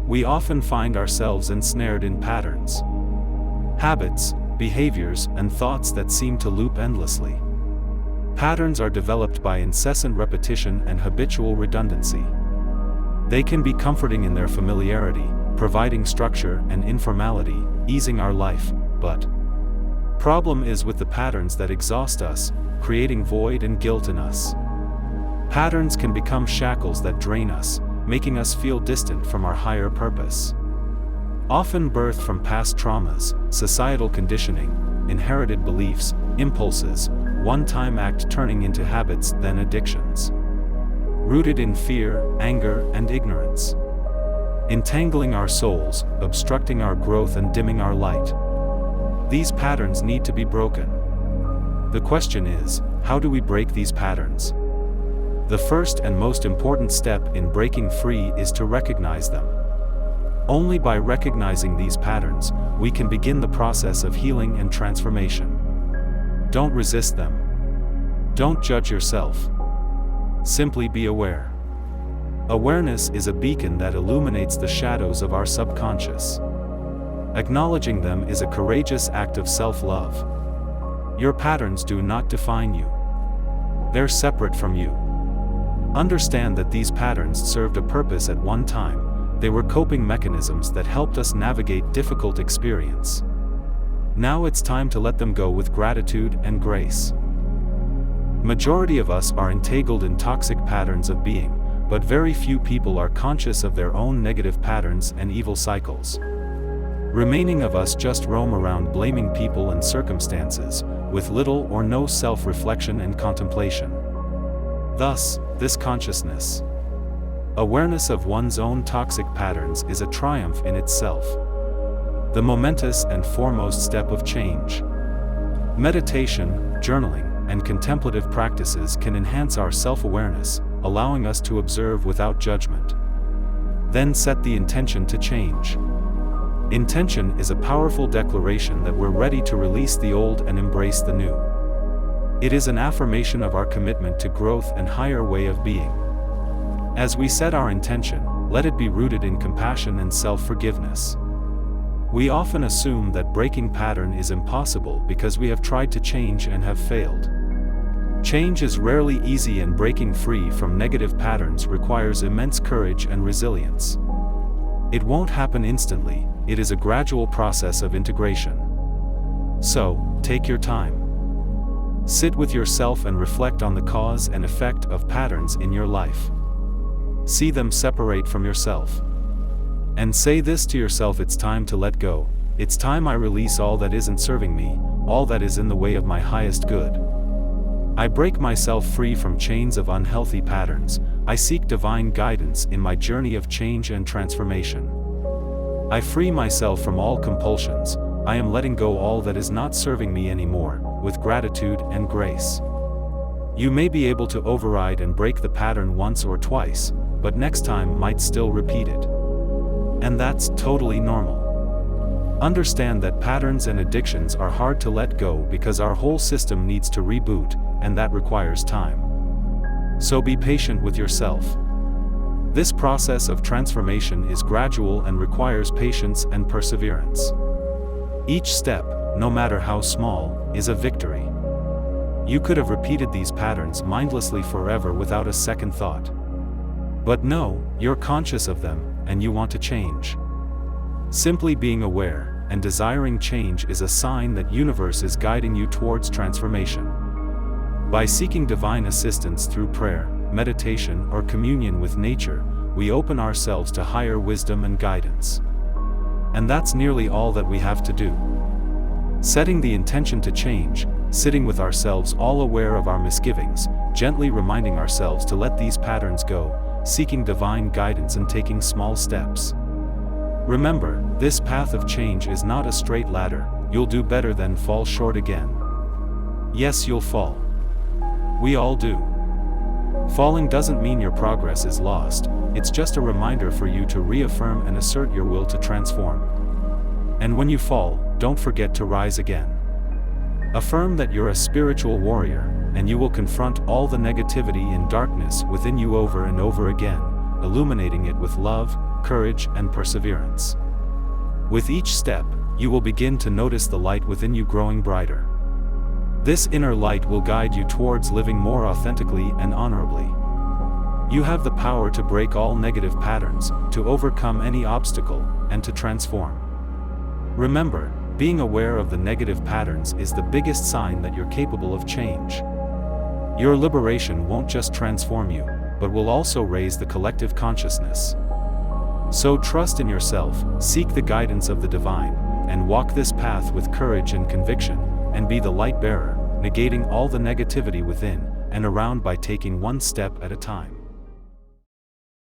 We often find ourselves ensnared in patterns, habits, behaviors, and thoughts that seem to loop endlessly. Patterns are developed by incessant repetition and habitual redundancy. They can be comforting in their familiarity, providing structure and informality, easing our life, but problem is with the patterns that exhaust us, creating void and guilt in us. Patterns can become shackles that drain us, making us feel distant from our higher purpose. Often birthed from past traumas, societal conditioning, inherited beliefs, impulses, one-time act turning into habits, then addictions. Rooted in fear, anger, and ignorance. Entangling our souls, obstructing our growth and dimming our light. These patterns need to be broken. The question is, how do we break these patterns? The first and most important step in breaking free is to recognize them. Only by recognizing these patterns, we can begin the process of healing and transformation. Don't resist them. Don't judge yourself. Simply be aware. Awareness is a beacon that illuminates the shadows of our subconscious. Acknowledging them is a courageous act of self-love. Your patterns do not define you. They're separate from you. Understand that these patterns served a purpose at one time. They were coping mechanisms that helped us navigate difficult experience. Now it's time to let them go with gratitude and grace. Majority of us are entangled in toxic patterns of being, but very few people are conscious of their own negative patterns and evil cycles. Remaining of us just roam around blaming people and circumstances, with little or no self-reflection and contemplation. Thus, this consciousness, awareness of one's own toxic patterns is a triumph in itself. The momentous and foremost step of change. Meditation, journaling, and contemplative practices can enhance our self-awareness, allowing us to observe without judgment. Then set the intention to change. Intention is a powerful declaration that we're ready to release the old and embrace the new. It is an affirmation of our commitment to growth and higher way of being. As we set our intention, let it be rooted in compassion and self-forgiveness. We often assume that breaking pattern is impossible because we have tried to change and have failed. Change is rarely easy, and breaking free from negative patterns requires immense courage and resilience. It won't happen instantly, it is a gradual process of integration. So, take your time. Sit with yourself and reflect on the cause and effect of patterns in your life. See them separate from yourself. And say this to yourself: it's time to let go. It's time I release all that isn't serving me, all that is in the way of my highest good. I break myself free from chains of unhealthy patterns. I seek divine guidance in my journey of change and transformation. I free myself from all compulsions. I am letting go all that is not serving me anymore, with gratitude and grace. You may be able to override and break the pattern once or twice, but next time might still repeat it. And that's totally normal. Understand that patterns and addictions are hard to let go because our whole system needs to reboot, and that requires time. So be patient with yourself. This process of transformation is gradual and requires patience and perseverance. Each step, no matter how small, is a victory. You could have repeated these patterns mindlessly forever without a second thought. But no, you're conscious of them, and you want to change. Simply being aware and desiring change is a sign that universe is guiding you towards transformation. By seeking divine assistance through prayer, meditation, or communion with nature, we open ourselves to higher wisdom and guidance. And that's nearly all that we have to do. Setting the intention to change, sitting with ourselves all aware of our misgivings, gently reminding ourselves to let these patterns go, seeking divine guidance and taking small steps. Remember, this path of change is not a straight ladder. You'll do better than fall short again. Yes, you'll fall. We all do. Falling doesn't mean your progress is lost, it's just a reminder for you to reaffirm and assert your will to transform. And when you fall, don't forget to rise again. Affirm that you're a spiritual warrior, and you will confront all the negativity and darkness within you over and over again, illuminating it with love, courage, and perseverance. With each step, you will begin to notice the light within you growing brighter. This inner light will guide you towards living more authentically and honorably. You have the power to break all negative patterns, to overcome any obstacle, and to transform. Remember, being aware of the negative patterns is the biggest sign that you're capable of change. Your liberation won't just transform you, but will also raise the collective consciousness. So trust in yourself, seek the guidance of the divine, and walk this path with courage and conviction, and be the light bearer, negating all the negativity within and around by taking one step at a time.